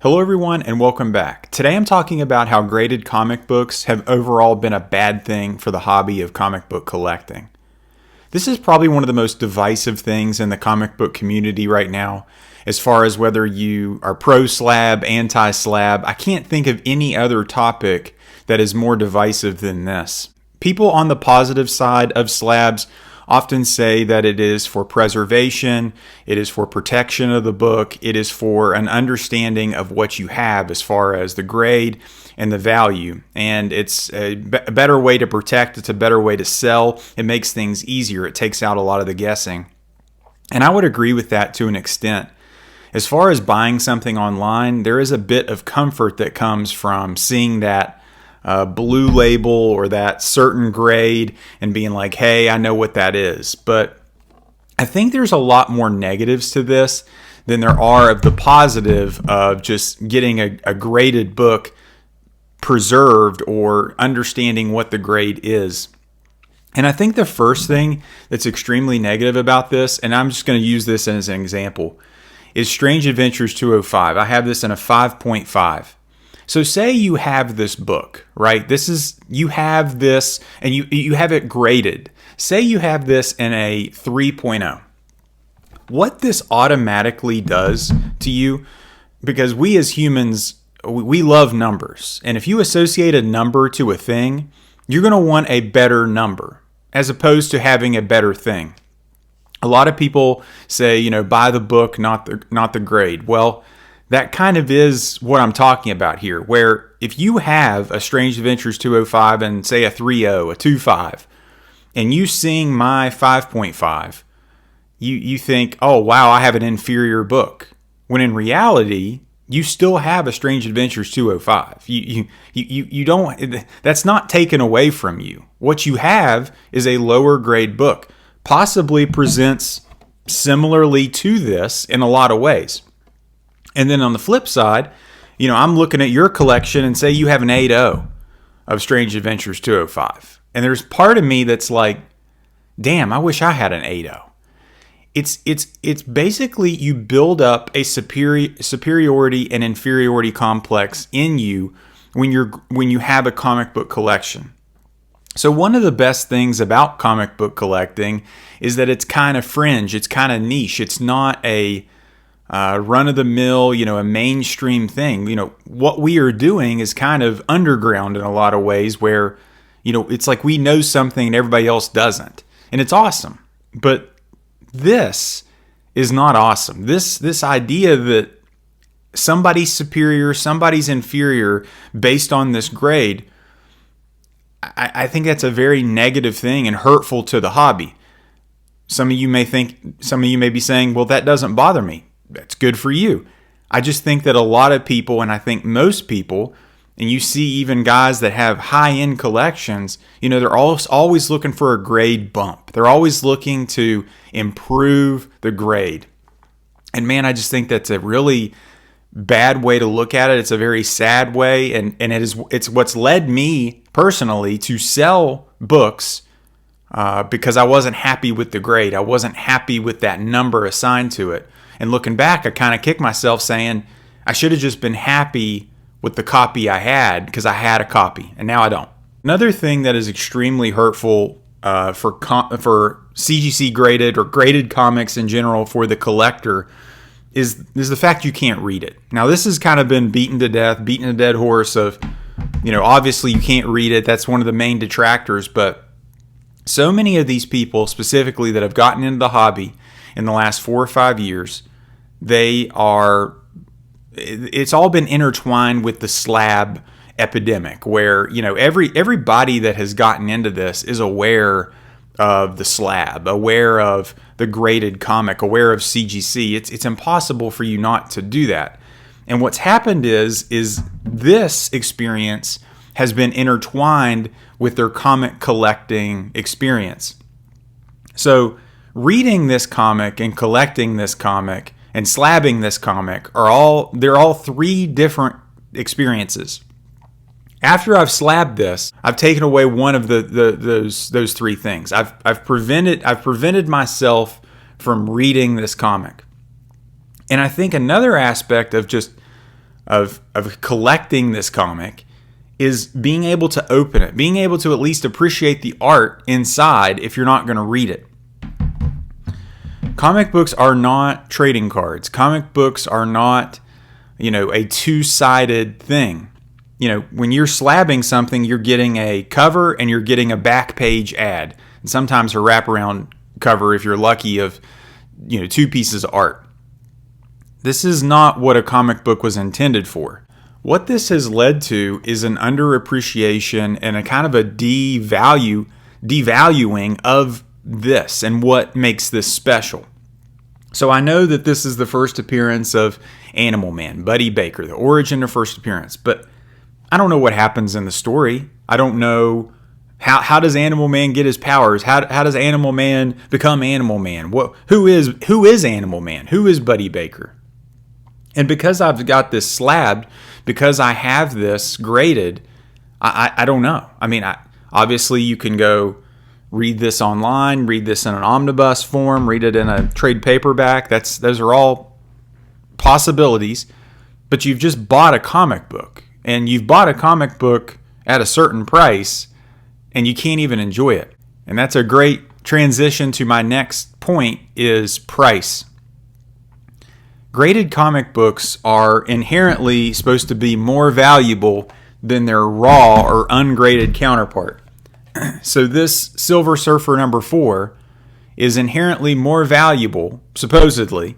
Hello everyone and welcome back. Today I'm talking about how graded comic books have overall been a bad thing for the hobby of comic book collecting. This is probably one of the most divisive things in the comic book community right now, as far as whether you are pro-slab, anti-slab. I can't think of any other topic that is more divisive than this. People on the positive side of slabs often say that it is for preservation, it is for protection of the book, it is for an understanding of what you have as far as the grade and the value. And it's a better way to protect, it's a better way to sell, it makes things easier, it takes out a lot of the guessing. And I would agree with that to an extent. As far as buying something online, there is a bit of comfort that comes from seeing that blue label or that certain grade and being like, hey, I know what that is. But I think there's a lot more negatives to this than there are of the positive of just getting a graded book preserved or understanding what the grade is. And I think the first thing that's extremely negative about this, and I'm just going to use this as an example, is Strange Adventures 205. I have this in a 5.5. So say you have this book, right? You have this and you have it graded. Say you have this in a 3.0. What this automatically does to you, because we as humans, we love numbers. And if you associate a number to a thing, you're going to want a better number as opposed to having a better thing. A lot of people say, buy the book, not the grade. Well, that kind of is what I'm talking about here, where if you have a Strange Adventures 205 and say a 3.0, a 2.5, and you seeing my 5.5, you think, oh, wow, I have an inferior book. When in reality, you still have a Strange Adventures 205. You don't, that's not taken away from you. What you have is a lower grade book, possibly presents similarly to this in a lot of ways. And then on the flip side, I'm looking at your collection and say you have an 8.0 of Strange Adventures 205. And there's part of me that's like, damn, I wish I had an 8.0. It's basically you build up a superiority and inferiority complex in you when you have a comic book collection. So one of the best things about comic book collecting is that it's kind of fringe, it's kind of niche. It's not a run-of-the-mill, a mainstream thing. What we are doing is kind of underground in a lot of ways where, it's like we know something and everybody else doesn't. And it's awesome. But this is not awesome. This idea that somebody's superior, somebody's inferior based on this grade, I think that's a very negative thing and hurtful to the hobby. Some of you may be saying, well, that doesn't bother me. That's good for you. I just think that a lot of people, and I think most people, and you see even guys that have high-end collections, they're always looking for a grade bump. They're always looking to improve the grade. And man, I just think that's a really bad way to look at it. It's a very sad way, and it's what's led me personally to sell books because I wasn't happy with the grade. I wasn't happy with that number assigned to it. And looking back, I kind of kick myself saying, I should have just been happy with the copy I had because I had a copy, and now I don't. Another thing that is extremely hurtful for CGC graded or graded comics in general for the collector is the fact you can't read it. Now, this has kind of been beaten a dead horse of, obviously you can't read it. That's one of the main detractors, but so many of these people specifically that have gotten into the hobby in the last 4 or 5 years, it's all been intertwined with the slab epidemic where, everybody that has gotten into this is aware of the slab, aware of the graded comic, aware of CGC. It's impossible for you not to do that. And what's happened is this experience has been intertwined with their comic collecting experience. So reading this comic and collecting this comic and slabbing this comic they're all three different experiences. After I've slabbed this, I've taken away one of those three things. I've prevented myself from reading this comic. And I think another aspect of just of collecting this comic is being able to open it, being able to at least appreciate the art inside if you're not going to read it. Comic books are not trading cards. Comic books are not, a two-sided thing. When you're slabbing something, you're getting a cover and you're getting a back page ad, and sometimes a wraparound cover if you're lucky of, two pieces of art. This is not what a comic book was intended for. What this has led to is an underappreciation and a kind of a devaluing of this and what makes this special. So I know that this is the first appearance of Animal Man, Buddy Baker, the origin of first appearance, but I don't know what happens in the story. I don't know how does Animal Man get his powers? How does Animal Man become Animal Man? Who is Animal Man? Who is Buddy Baker? And because I've got this slabbed, because I have this graded, I don't know. I mean, obviously you can go read this online, read this in an omnibus form, read it in a trade paperback. Those are all possibilities. But you've just bought a comic book, and you've bought a comic book at a certain price, and you can't even enjoy it. And that's a great transition to my next point, is price. Graded comic books are inherently supposed to be more valuable than their raw or ungraded counterpart. So this Silver Surfer number 4 is inherently more valuable, supposedly,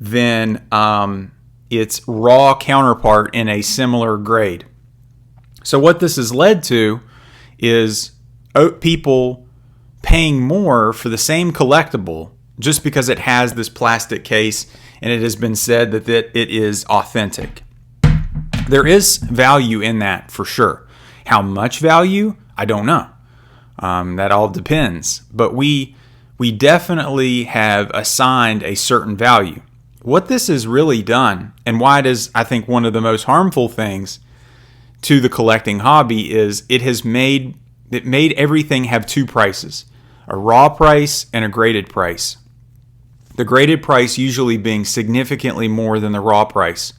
than its raw counterpart in a similar grade. So what this has led to is people paying more for the same collectible just because it has this plastic case and it has been said that it is authentic. There is value in that for sure. How much value? I don't know. That all depends. But we definitely have assigned a certain value. What this has really done, and why it is, I think, one of the most harmful things to the collecting hobby, is it made everything have two prices, a raw price and a graded price. The graded price usually being significantly more than the raw price.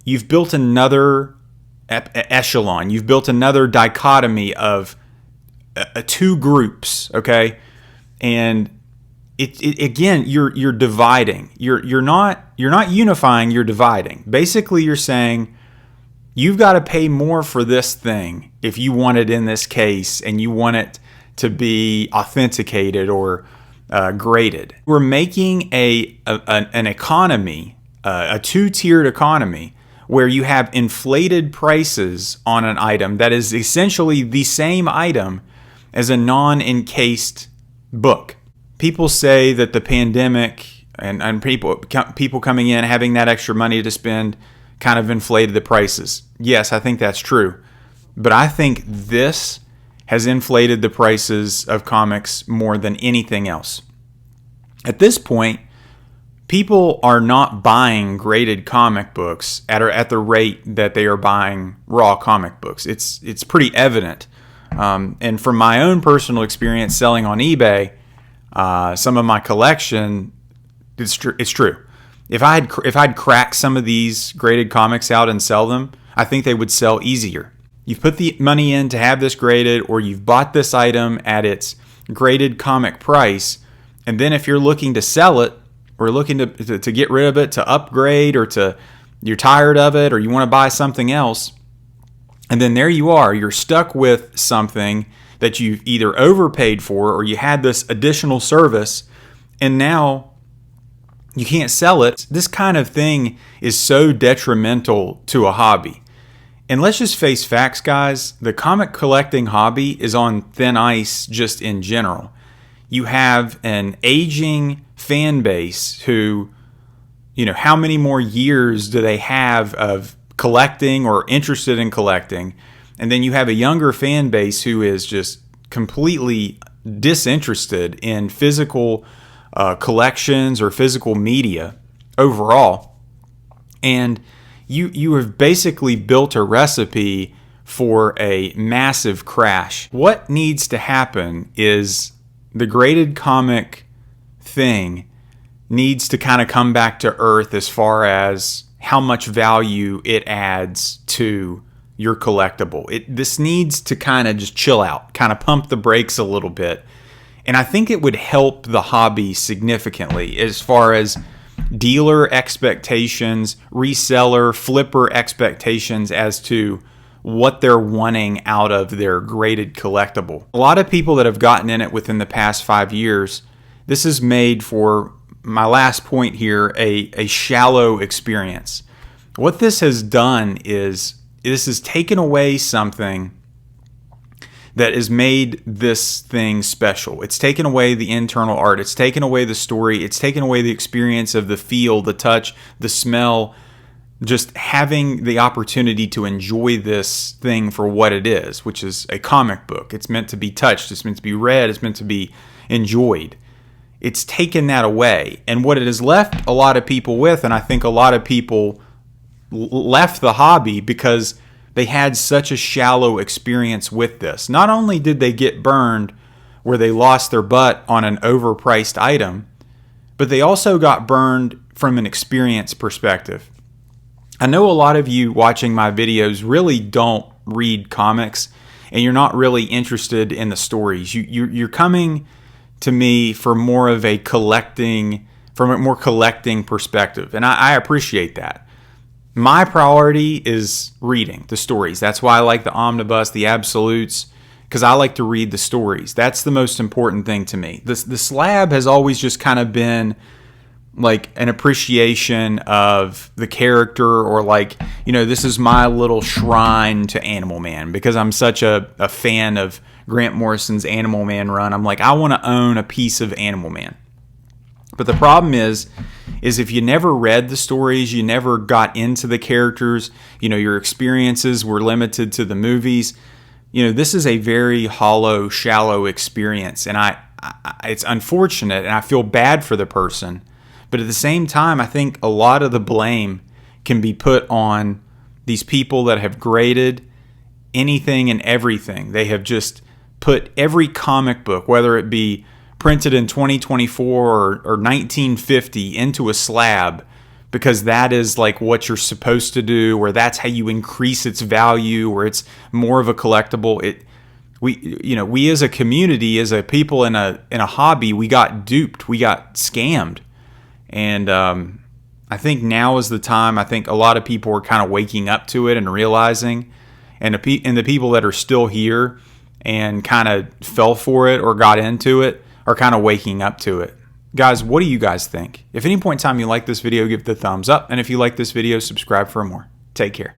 You've built another echelon. You've built another dichotomy of two groups, okay? And it again, you're dividing. You're not unifying. You're dividing. Basically, you're saying you've got to pay more for this thing if you want it in this case and you want it to be authenticated or graded. We're making an economy, a two-tiered economy, where you have inflated prices on an item that is essentially the same item as a non-encased book. People say that the pandemic and people coming in having that extra money to spend kind of inflated the prices. Yes, I think that's true. But I think this has inflated the prices of comics more than anything else. At this point, people are not buying graded comic books at the rate that they are buying raw comic books. It's pretty evident. And from my own personal experience selling on eBay, some of my collection, it's true. If I'd crack some of these graded comics out and sell them, I think they would sell easier. You've put the money in to have this graded, or you've bought this item at its graded comic price, and then if you're looking to sell it, or looking to get rid of it, to upgrade, or you're tired of it, or you want to buy something else, and then there you are, you're stuck with something that you've either overpaid for or you had this additional service, and now you can't sell it. This kind of thing is so detrimental to a hobby. And let's just face facts, guys. The comic collecting hobby is on thin ice just in general. You have an aging fan base who, how many more years do they have of collecting or interested in collecting? And then you have a younger fan base who is just completely disinterested in physical collections or physical media overall. And you have basically built a recipe for a massive crash. What needs to happen is the graded comic thing needs to kind of come back to earth as far as how much value it adds to your collectible. This needs to kind of just chill out, kind of pump the brakes a little bit. And I think it would help the hobby significantly as far as dealer expectations, reseller, flipper expectations as to what they're wanting out of their graded collectible. A lot of people that have gotten in it within the past 5 years, this has made, for my last point here, a shallow experience. What this has done is this has taken away something that has made this thing special. It's taken away the internal art. It's taken away the story. It's taken away the experience of the feel, the touch, the smell, just having the opportunity to enjoy this thing for what it is, which is a comic book. It's meant to be touched. It's meant to be read. It's meant to be enjoyed. It's taken that away. And what it has left a lot of people with, and I think a lot of people left the hobby because they had such a shallow experience with this. Not only did they get burned where they lost their butt on an overpriced item, but they also got burned from an experience perspective. I know a lot of you watching my videos really don't read comics, and you're not really interested in the stories. You're coming to me for more of a collecting perspective, and I appreciate that. My priority is reading the stories. That's why I like the omnibus, the absolutes, because I like to read the stories. That's the most important thing to me. The slab has always just kind of been like an appreciation of the character, or like, this is my little shrine to Animal Man, because I'm such a fan of Grant Morrison's Animal Man run. I'm like, I want to own a piece of Animal Man. But the problem is if you never read the stories, you never got into the characters, your experiences were limited to the movies, this is a very hollow, shallow experience. And it's unfortunate, and I feel bad for the person. But at the same time, I think a lot of the blame can be put on these people that have graded anything and everything. They have just put every comic book, whether it be printed in 2024 or 1950, into a slab, because that is like what you're supposed to do, or that's how you increase its value, or it's more of a collectible. We as a community, as a people in a hobby, we got duped, we got scammed. And I think now is the time. I think a lot of people are kind of waking up to it and realizing, and the people that are still here and kind of fell for it or got into it are kind of waking up to it. Guys, what do you guys think? If at any point in time you like this video, give it the thumbs up. And if you like this video, subscribe for more. Take care.